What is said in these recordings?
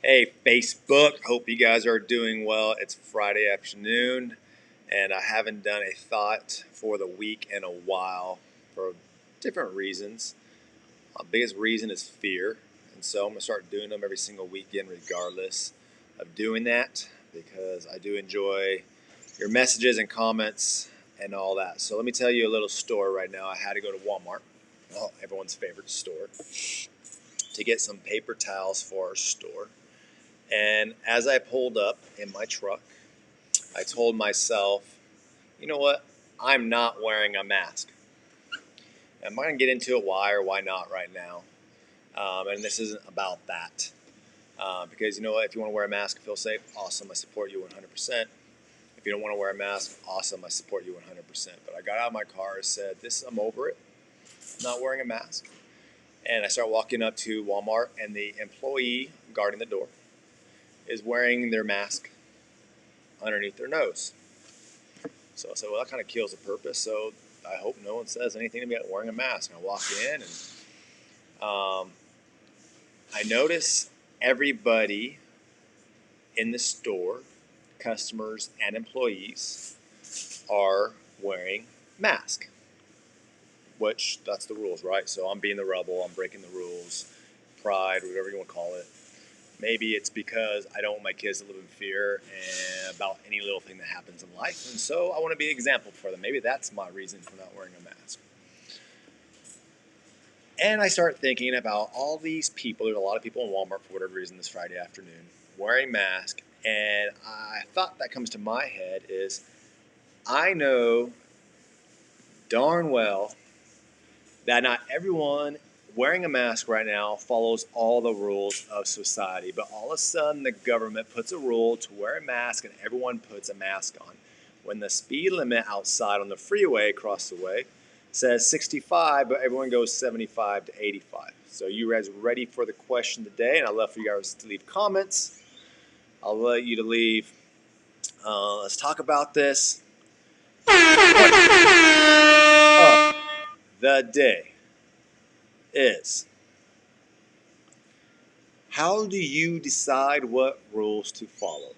Hey, Facebook. Hope you guys are doing well. It's Friday afternoon, and I haven't done a thought for the week in a while for different reasons. Biggest reason is fear, and so I'm going to start doing them every single weekend, regardless of doing that, because I do enjoy your messages and comments and all that. So let me tell you a little story right now. I had to go to Walmart, everyone's favorite store, to get some paper towels for our store. And as I pulled up in my truck, I told myself, you know what? I'm not wearing a mask. I'm not going to get into it why or why not right now. And this isn't about that. Because you know what? If you want to wear a mask and feel safe, awesome. I support you 100%. If you don't want to wear a mask, awesome. I support you 100%. But I got out of my car and said, I'm over it. I'm not wearing a mask. And I start walking up to Walmart, and the employee guarding the door is wearing their mask underneath their nose. So I said, well, that kind of kills the purpose. So I hope no one says anything to me about wearing a mask. And I walk in, and I notice everybody in the store, customers and employees, are wearing masks, which that's the rules, right? So I'm being the rebel. I'm breaking the rules, pride, whatever you want to call it. Maybe it's because I don't want my kids to live in fear about any little thing that happens in life. And so I want to be an example for them. Maybe that's my reason for not wearing a mask. And I start thinking about all these people. There's a lot of people in Walmart for whatever reason this Friday afternoon wearing masks. And I thought that comes to my head is I know darn well that not everyone wearing a mask right now follows all the rules of society. But all of a sudden, the government puts a rule to wear a mask, and everyone puts a mask on. When the speed limit outside on the freeway across the way says 65, but everyone goes 75 to 85. So you guys ready for the question today? And I'd love for you guys to leave comments. I'll let you to leave. Let's talk about this. The day is, how do you decide what rules to follow?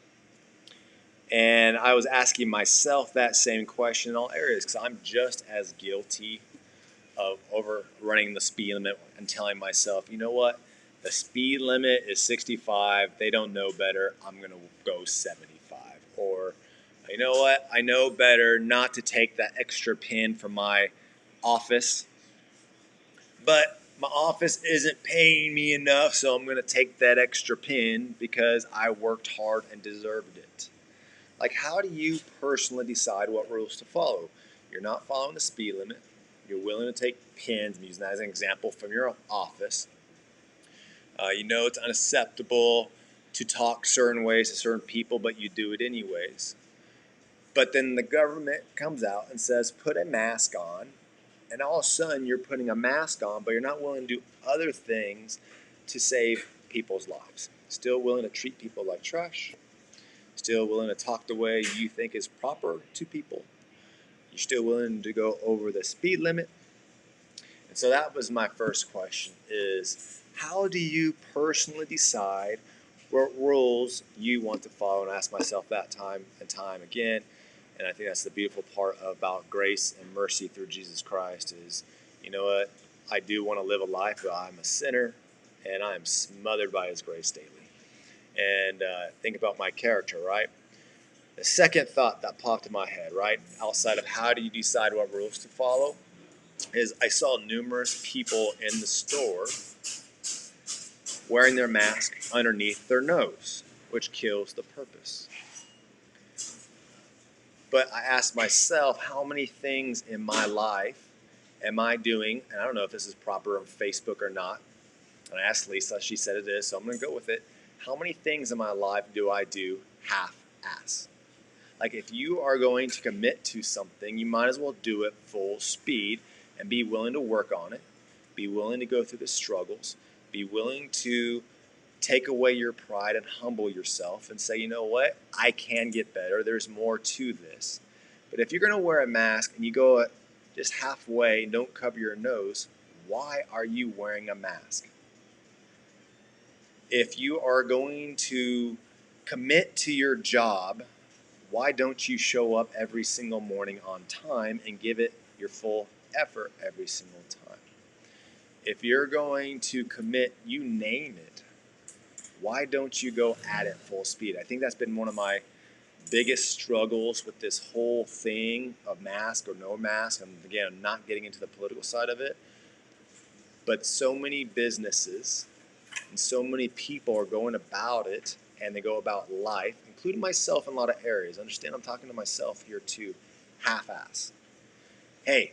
And I was asking myself that same question in all areas because I'm just as guilty of overrunning the speed limit and telling myself, you know what? The speed limit is 65. They don't know better. I'm going to go 75. Or, you know what? I know better not to take that extra pin from my office, but my office isn't paying me enough, so I'm going to take that extra pin because I worked hard and deserved it. Like, how do you personally decide what rules to follow? You're not following the speed limit. You're willing to take pins, I'm using that as an example, from your office. You know it's unacceptable to talk certain ways to certain people, but you do it anyways. But then the government comes out and says, put a mask on. And all of a sudden, you're putting a mask on, but you're not willing to do other things to save people's lives. Still willing to treat people like trash. Still willing to talk the way you think is proper to people. You're still willing to go over the speed limit. And so that was my first question is, how do you personally decide what rules you want to follow? And I ask myself that time and time again. And I think that's the beautiful part about grace and mercy through Jesus Christ is, you know what? I do want to live a life where I'm a sinner and I am smothered by his grace daily. And think about my character, right? The second thought that popped in my head, right, outside of how do you decide what rules to follow, is I saw numerous people in the store wearing their mask underneath their nose, which kills the purpose. But I asked myself, how many things in my life am I doing? And I don't know if this is proper on Facebook or not. And I asked Lisa, she said it is, so I'm going to go with it. How many things in my life do I do half-ass? Like, if you are going to commit to something, you might as well do it full speed and be willing to work on it, be willing to go through the struggles, be willing to take away your pride and humble yourself and say, you know what, I can get better. There's more to this. But if you're going to wear a mask and you go just halfway and don't cover your nose, why are you wearing a mask? If you are going to commit to your job, why don't you show up every single morning on time and give it your full effort every single time? If you're going to commit, you name it, why don't you go at it full speed? I think that's been one of my biggest struggles with this whole thing of mask or no mask. And again, I'm not getting into the political side of it, but so many businesses and so many people are going about it, and they go about life, including myself in a lot of areas. Understand, I'm talking to myself here too, half-ass. Hey,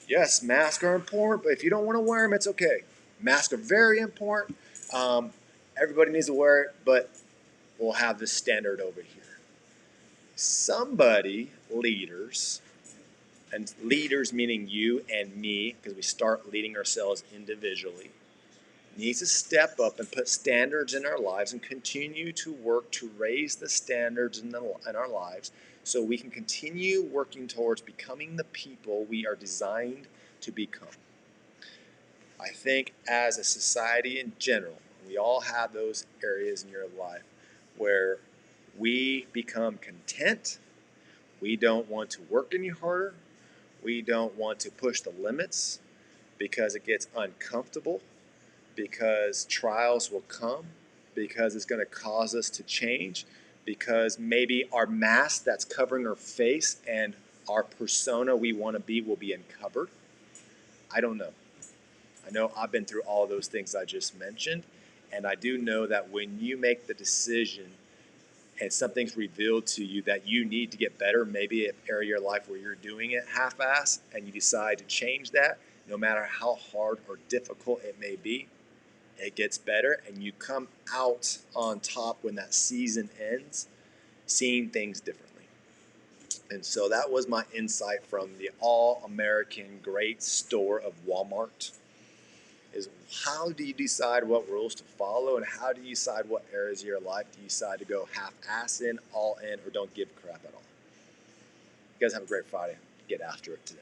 yes, masks are important, but if you don't want to wear them, it's okay. Masks are very important. Um, Everybody needs to wear it, but we'll have this standard over here. Somebody, leaders, and leaders meaning you and me, because we start leading ourselves individually, needs to step up and put standards in our lives and continue to work to raise the standards in our lives so we can continue working towards becoming the people we are designed to become. I think as a society in general, we all have those areas in your life where we become content. We don't want to work any harder. We don't want to push the limits because it gets uncomfortable, because trials will come, because it's going to cause us to change, because maybe our mask that's covering our face and our persona we want to be will be uncovered. I don't know. I know I've been through all those things I just mentioned, and I do know that when you make the decision and something's revealed to you that you need to get better, maybe an area of your life where you're doing it half-ass and you decide to change that, no matter how hard or difficult it may be, it gets better and you come out on top when that season ends, seeing things differently. And so that was my insight from the all-American great store of Walmart, is how do you decide what rules to follow, and how do you decide what areas of your life do you decide to go half-ass in, all in, or don't give a crap at all. You guys have a great Friday. Get after it today.